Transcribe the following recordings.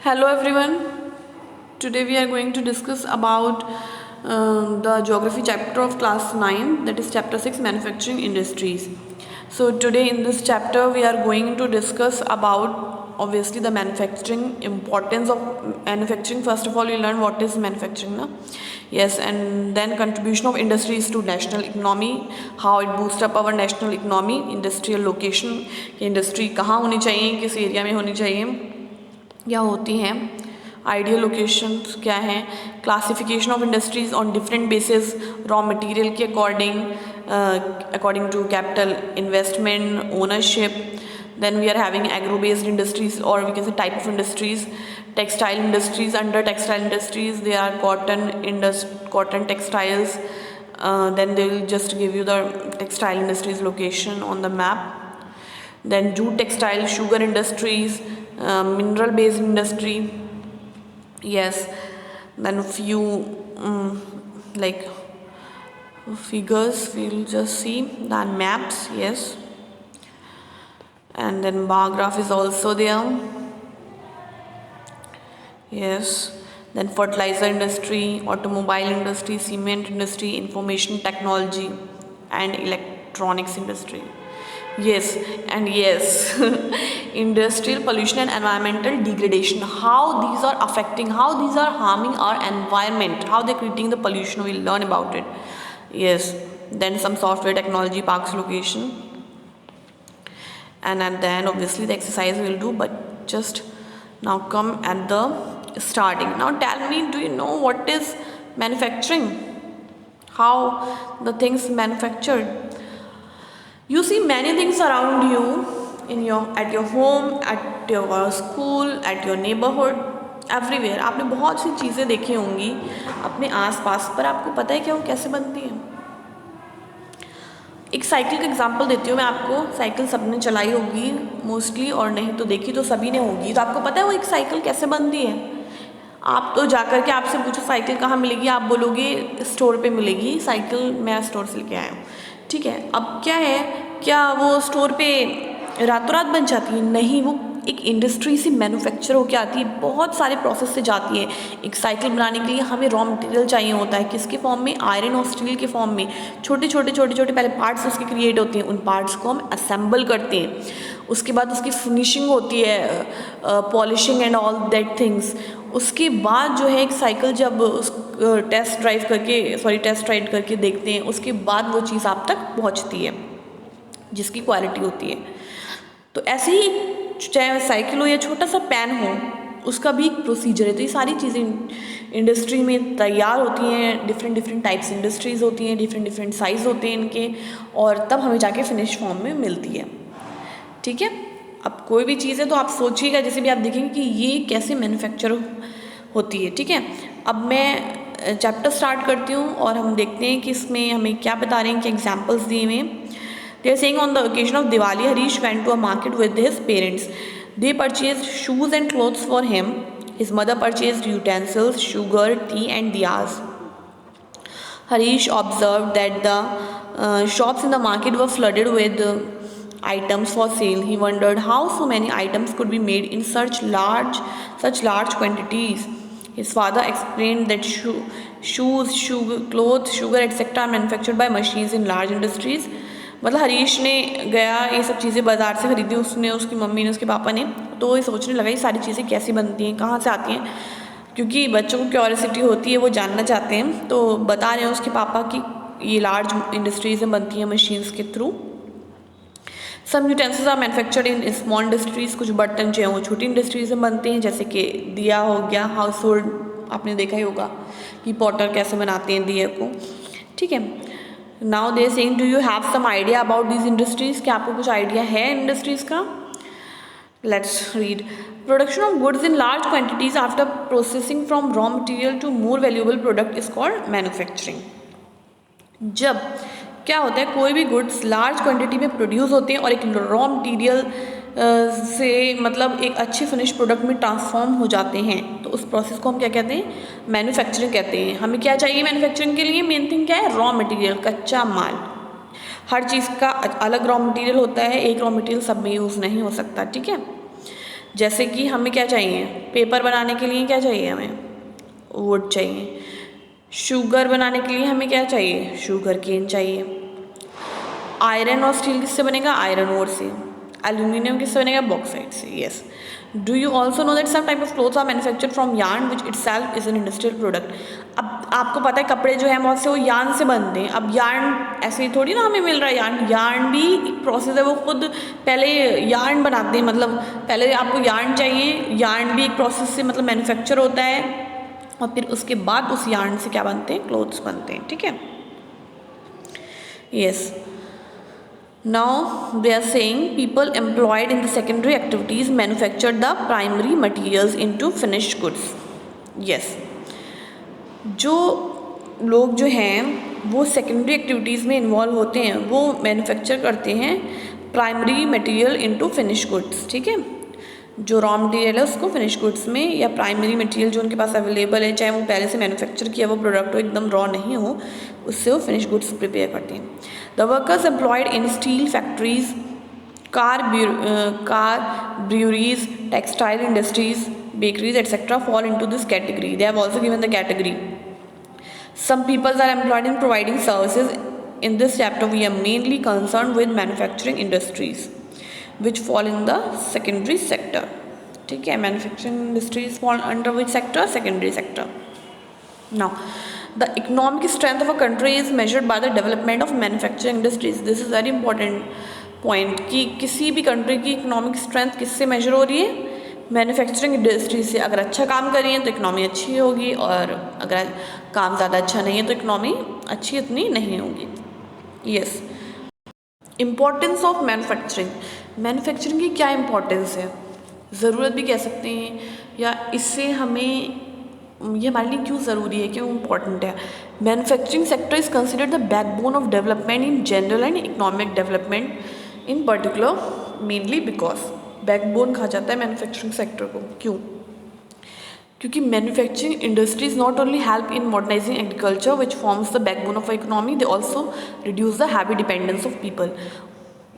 Hello everyone. Today we are going to discuss about the geography chapter of class 9, that is chapter 6, manufacturing industries. So today in this chapter we are going to discuss about obviously the manufacturing, importance of manufacturing. First of all we learn what is manufacturing na? Yes, and then contribution of industries to national economy, how it boosts up our national economy, industrial location, industry कहाँ होनी चाहिए, किस area में होनी चाहिए या होती हैं, आइडियल लोकेशंस क्या हैं, classification of industries on different basis, raw material के according to capital investment ownership. Then we are having agro-based industries, or we can say type of industries. Textile industries, under textile industries there are cotton textiles. Then they will just give you the textile industries location on the map. Then jute textile, sugar industries, mineral based industry. Yes, then a few like figures we'll just see, then maps. Yes, and then bar graph is also there. Yes, then fertilizer industry, automobile industry, cement industry, information technology and electronics industry. Yes, and yes, industrial pollution and environmental degradation, how these are affecting, how these are harming our environment, how they're creating the pollution, we'll learn about it. Yes, then some software technology parks location, and at the end obviously the exercise we'll do, but just now come at the starting. Now tell me, do you know what is manufacturing, how the things manufactured? You see many things around you at your home, at your school, at your neighborhood, everywhere. आपने बहुत सी चीज़ें देखी होंगी अपने आसपास, पर आपको पता है क्या वो कैसे बनती है? एक साइकिल का एग्जांपल देती हूँ मैं आपको. साइकिल सबने चलाई होगी मोस्टली, और नहीं तो देखी तो सभी ने होगी. तो आपको पता है वो एक साइकिल कैसे बनती है? आप तो जाकर के आपसे पूछो साइकिल कहाँ मिलेगी, आप बोलोगे स्टोर पे मिलेगी. साइकिल मैं स्टोर से लेके आया हूँ, ठीक है. अब क्या है, क्या वो स्टोर पे रातों रात बन जाती है? नहीं, वो एक इंडस्ट्री से मैन्युफैक्चर होकर आती है, बहुत सारे प्रोसेस से जाती है. एक साइकिल बनाने के लिए हमें रॉ मटेरियल चाहिए होता है, किसके फॉर्म में? आयरन और स्टील के फॉर्म में. छोटे छोटे पहले पार्ट्स उसके क्रिएट होते हैं, उन पार्ट्स को हम असेंबल करते हैं. उसके बाद उसकी फिनिशिंग होती है, polishing and all that things. उसके बाद जो है एक साइकिल जब उस टेस्ट राइड करके देखते हैं, उसके बाद वो चीज़ आप तक पहुंचती है जिसकी क्वालिटी होती है. तो ऐसे ही चाहे साइकिल हो या छोटा सा पेन हो, उसका भी एक प्रोसीजर है. तो ये सारी चीज़ें इंडस्ट्री में तैयार होती हैं. डिफरेंट टाइप्स इंडस्ट्रीज़ होती हैं, डिफरेंट साइज़ होते हैं इनके, और तब हमें जाके फिनिश फॉर्म में मिलती है. ठीक है. अब कोई भी चीज़ है तो आप सोचिएगा, जैसे भी आप देखेंगे कि ये कैसे मैन्युफैक्चर होती है. ठीक है. अब मैं चैप्टर स्टार्ट करती हूँ और हम देखते हैं कि इसमें हमें क्या बता रहे हैं, कि एग्जाम्पल्स दिए हुए हैं. They are saying on the occasion of Diwali, Harish went to a market with his parents. They purchased shoes and clothes for him. His mother purchased utensils, sugar, tea and diyas. Harish observed that the shops in the market were flooded with items for sale. He wondered how so many items could be made in such large quantities. His father explained that shoes, clothes, sugar, etc. are manufactured by machines in large industries. मतलब हरीश ने गया, ये सब चीज़ें बाज़ार से ख़रीदी उसने, उसकी मम्मी ने, उसके पापा ने. तो ये सोचने लगा ये सारी चीज़ें कैसी बनती हैं, कहाँ से आती हैं, क्योंकि बच्चों को क्यूरियोसिटी होती है, वो जानना चाहते हैं. तो बता रहे हैं उसके पापा कि ये लार्ज इंडस्ट्रीज़ में बनती हैं मशीन्स के through. Some utensils are manufactured in small industries. कुछ बर्तन जो हैं वो छोटी इंडस्ट्रीज़ में बनते हैं, जैसे कि दिया हो गया. हाउस होल्ड आपने देखा ही होगा कि पॉटर कैसे बनाते हैं दिए को. ठीक है. Now they are saying, do you have some idea about these industries? क्या आपको कुछ आइडिया है इंडस्ट्रीज़ का? Let's read. Production of goods in large quantities after processing from raw material to more valuable product is called manufacturing. जब क्या होता है, कोई भी गुड्स लार्ज क्वांटिटी में प्रोड्यूस होते हैं और एक रॉ मटेरियल से मतलब एक अच्छे फिनिश प्रोडक्ट में ट्रांसफॉर्म हो जाते हैं, तो उस प्रोसेस को हम क्या कहते हैं? मैन्युफैक्चरिंग कहते हैं. हमें क्या चाहिए मैन्युफैक्चरिंग के लिए? मेन थिंग क्या है? रॉ मटेरियल, कच्चा माल. हर चीज़ का अलग रॉ मटेरियल होता है, एक रॉ मटेरियल सब में यूज़ नहीं हो सकता. ठीक है. जैसे कि हमें क्या चाहिए, पेपर बनाने के लिए क्या चाहिए, हमें वुड चाहिए। शुगर बनाने के लिए हमें क्या चाहिए, शुगर केन चाहिए। आयरन और स्टील किससे बनेगा, आयरन ओर से। एल्यूमिनियम किससे बनेगा, बॉक्साइट से। Yes. Do you also know that some type of clothes are manufactured from yarn which itself is an industrial product. अब आपको पता है कपड़े जो हैं बहुत से वो यार्न से बनते हैं। अब यार्न ऐसे ही थोड़ी ना हमें मिल रहा है, यार्न यार्न भी एक प्रोसेस है, वो खुद पहले यार्न बनाते हैं, मतलब पहले आपको यार्न चाहिए, यार्न भी एक प्रोसेस से मतलब मैन्युफैक्चर होता है, और फिर उसके बाद उस यार्न से क्या बनते हैं, क्लोथ्स बनते हैं। ठीक है, yes. Now they are saying people employed in the secondary activities manufactured the primary materials into finished goods. Yes. जो लोग जो हैं वो सेकेंडरी एक्टिविटीज़ में इन्वॉल्व होते हैं, वो मैन्युफैक्चर करते हैं primary material into finish goods. ठीक है, जो रॉ मटेरियल है उसको फिनिश गुड्स में, या प्राइमरी मटेरियल जो उनके पास अवेलेबल है, चाहे वो पहले से मैन्युफैक्चर किया वो प्रोडक्ट हो, एकदम रॉ नहीं हो, उससे वो फिनिश गुड्स प्रिपेयर करते हैं। The workers employed in steel factories, car breweries, textile industries, bakeries, etc. fall into this category. They have also given the category. Some people are employed in providing services. In this chapter, we are mainly concerned with manufacturing industries, which fall in the secondary sector. ठीक है, manufacturing industries fall under which sector? Secondary sector. Now, the economic strength of a country is measured by the development of manufacturing industries. This is very important point कि किसी भी country की economic strength किससे measure हो रही है, manufacturing industry से। अगर अच्छा काम कर रही है तो इकनॉमी अच्छी होगी, और अगर काम ज़्यादा अच्छा नहीं है तो इकनॉमी अच्छी इतनी नहीं होगी। Yes. Importance of manufacturing, manufacturing की क्या इम्पोर्टेंस है, ज़रूरत भी कह सकते हैं, या इससे हमें ये हमारे लिए क्यों ज़रूरी है, क्यों इम्पॉर्टेंट है। Manufacturing sector is considered the backbone of development in general and economic development in particular, mainly because backbone कहा जाता है मैन्युफैक्चरिंग सेक्टर को। क्यों? क्योंकि manufacturing industries not only help in modernising agriculture which forms the backbone of economy, they also reduce the heavy dependence of people.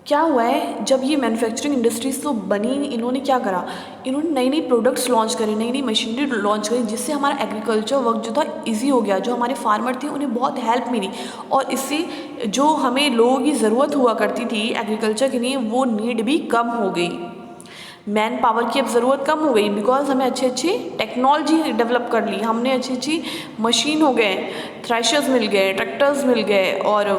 क्या हुआ है, जब ये मैन्युफैक्चरिंग इंडस्ट्रीज तो बनी, इन्होंने क्या करा, इन्होंने नई नई प्रोडक्ट्स लॉन्च करी, नई नई मशीनरी लॉन्च करी, जिससे हमारा एग्रीकल्चर वर्क जो था इजी हो गया। जो हमारे फार्मर थे उन्हें बहुत हेल्प मिली, और इससे जो हमें लोगों की ज़रूरत हुआ करती थी एग्रीकल्चर के लिए, वो नीड भी कम हो गई। मैन पावर की अब ज़रूरत कम हो गई, बिकॉज हमें अच्छी अच्छी टेक्नोलॉजी डेवलप कर ली, हमने अच्छी अच्छी मशीन हो गए, थ्रेशर्स मिल गए, ट्रैक्टर्स मिल गए, और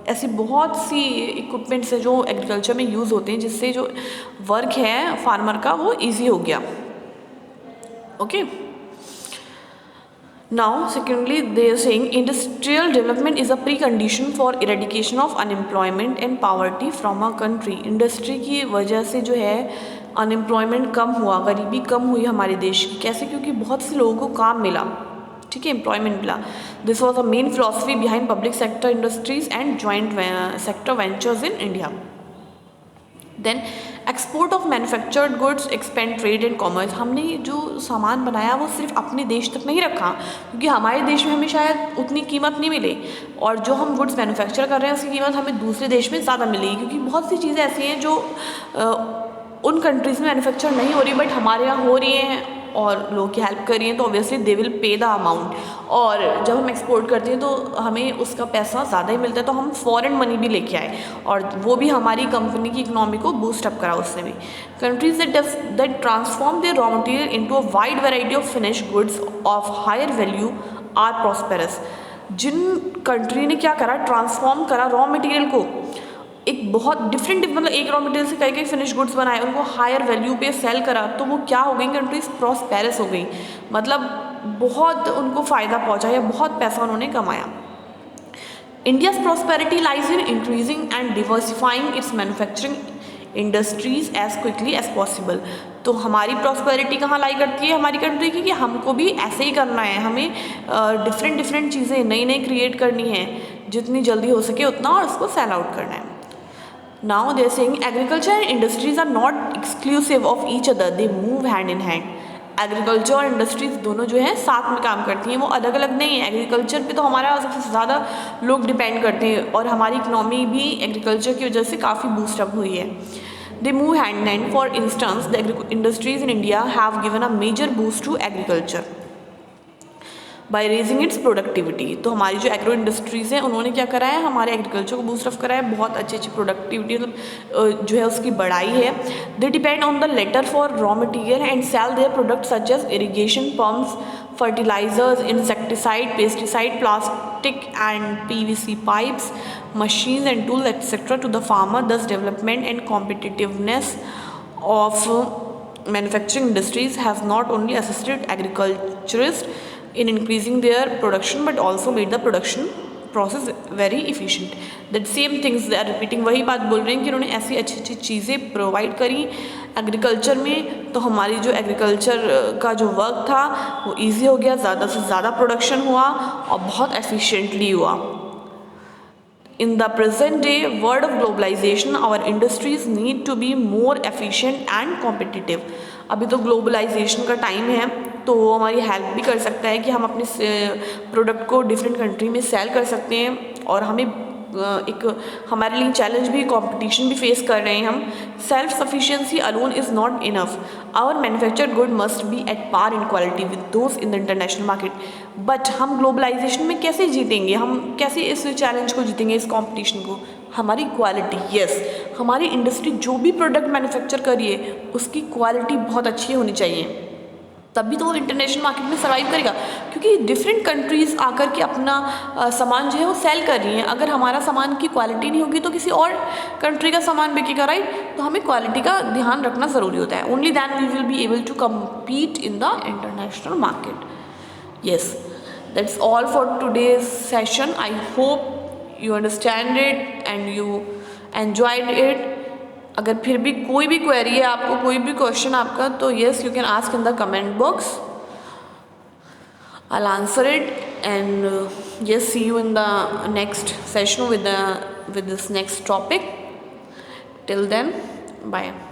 ऐसी बहुत सी इक्विपमेंट्स है जो एग्रीकल्चर में यूज़ होते हैं, जिससे जो वर्क है फार्मर का वो इजी हो गया। Okay, now secondly they are saying industrial development is a precondition for eradication of unemployment and poverty from a country. Industry की वजह से जो है अनएम्प्लॉयमेंट कम हुआ, गरीबी कम हुई हमारे देश की। कैसे? क्योंकि बहुत से लोगों को काम मिला, ठीक है, एम्प्लॉयमेंट मिला। This was a main philosophy behind public sector industries and joint sector ventures in India. Then export of manufactured goods expand trade and commerce. हमने जो सामान बनाया वो सिर्फ अपने देश तक नहीं रखा, क्योंकि हमारे देश में हमें शायद उतनी कीमत नहीं मिले, और जो हम गुड्स मैन्युफैक्चर कर रहे हैं उसकी कीमत हमें दूसरे देश में ज़्यादा मिलेगी, क्योंकि बहुत सी चीज़ें ऐसी हैं जो उन कंट्रीज़ में मैन्युफैक्चर नहीं हो रही बट हमारे यहाँ हो रही हैं, और लोगों की हेल्प कर रही हैं, तो obviously they will pay the amount. और जब हम एक्सपोर्ट करते हैं तो हमें उसका पैसा ज़्यादा ही मिलता है, तो हम फॉरेन मनी भी लेके आए, और वो भी हमारी कंपनी की इकोनॉमी को बूस्ट अप करा उससे भी। Countries that transform their raw material into a wide variety of finish goods of higher value are prosperous. जिन कंट्री ने क्या करा, ट्रांसफॉर्म करा रॉ मटेरियल को, एक बहुत डिफरेंट, मतलब एक रॉ मटेरियल से कई फिनिश गुड्स बनाए, उनको हायर वैल्यू पे सेल करा, तो वो क्या हो गई, कंट्रीज प्रॉस्पेरस हो गई, मतलब बहुत उनको फ़ायदा पहुंचा या बहुत पैसा उन्होंने कमाया। India's prosperity lies in increasing and diversifying its manufacturing industries as quickly as possible. तो हमारी प्रॉस्पेरिटी कहाँ लाई करती है हमारी कंट्री की, कि हमको भी ऐसे ही करना है, हमें डिफरेंट चीज़ें नई नई क्रिएट करनी है, जितनी जल्दी हो सके उतना, और उसको सेल आउट करना है। Now they are saying agriculture and industries are not exclusive of each other, they move hand in hand. Agriculture और इंडस्ट्रीज दोनों जो हैं साथ में काम करती हैं, वो अलग अलग नहीं है। एग्रीकल्चर पे तो हमारा सबसे ज़्यादा लोग डिपेंड करते हैं, और हमारी इकनॉमी भी एग्रीकल्चर की वजह से काफ़ी बूस्टअप हुई है। They move hand in hand. For instance, the industries in India have given a major boost to agriculture by raising it's productivity. तो हमारी जो एग्रो इंडस्ट्रीज़ हैं उन्होंने क्या करा है, हमारे एग्रीकल्चर को बूस्ट अप करा है, बहुत अच्छी अच्छी प्रोडक्टिविटी जो है उसकी बढ़ाई है। They depend on the latter for raw material and sell their product such as irrigation pumps, fertilisers, insecticide, pesticide, plastic and PVC pipes, machines and tools etc. to the farmer. Thus development and competitiveness of manufacturing industries has not only assisted agriculturists in increasing their production but also made the production process very efficient. That same things they are repeating, वही बात बोल रहे हैं कि उन्होंने ऐसी अच्छी अच्छी चीज़ें प्रोवाइड करी एग्रीकल्चर में, तो हमारी जो एग्रीकल्चर का जो वर्क था वो ईजी हो गया, ज़्यादा से ज़्यादा प्रोडक्शन हुआ और बहुत एफिशिएंटली हुआ। In the present day world of globalization, our industries need to be more efficient and competitive. अभी तो ग्लोबलाइजेशन का टाइम है तो वो हमारी हेल्प भी कर सकता है कि हम अपने प्रोडक्ट को डिफरेंट कंट्री में सेल कर सकते हैं, और हमें एक हमारे लिए चैलेंज भी, कंपटीशन भी फेस कर रहे हैं हम। Self sufficiency alone is not enough. Our manufactured good must be at par in quality with those in the international market. But हम ग्लोबलाइजेशन में कैसे जीतेंगे, हम कैसे इस चैलेंज को जीतेंगे, इस कॉम्पिटिशन को? हमारी क्वालिटी, यस, हमारी इंडस्ट्री जो भी प्रोडक्ट मैन्युफैक्चर करिए उसकी क्वालिटी बहुत अच्छी होनी चाहिए, तभी तो वो इंटरनेशनल मार्केट में सर्वाइव करेगा। क्योंकि डिफरेंट कंट्रीज़ आकर के अपना सामान जो है वो सेल कर रही हैं। अगर हमारा सामान की क्वालिटी नहीं होगी तो किसी और कंट्री का सामान बिकेगा, राइट? तो हमें क्वालिटी का ध्यान रखना ज़रूरी होता है। Only then we will be able to compete in the international market. Yes, that's all for today's session. I hope you understand it and you enjoyed it. अगर फिर भी कोई भी क्वेरी है आपको, कोई भी क्वेश्चन आपका, तो yes you can ask in the comment box, I will answer it and yes, see you in the next session with this next topic. Till then, bye.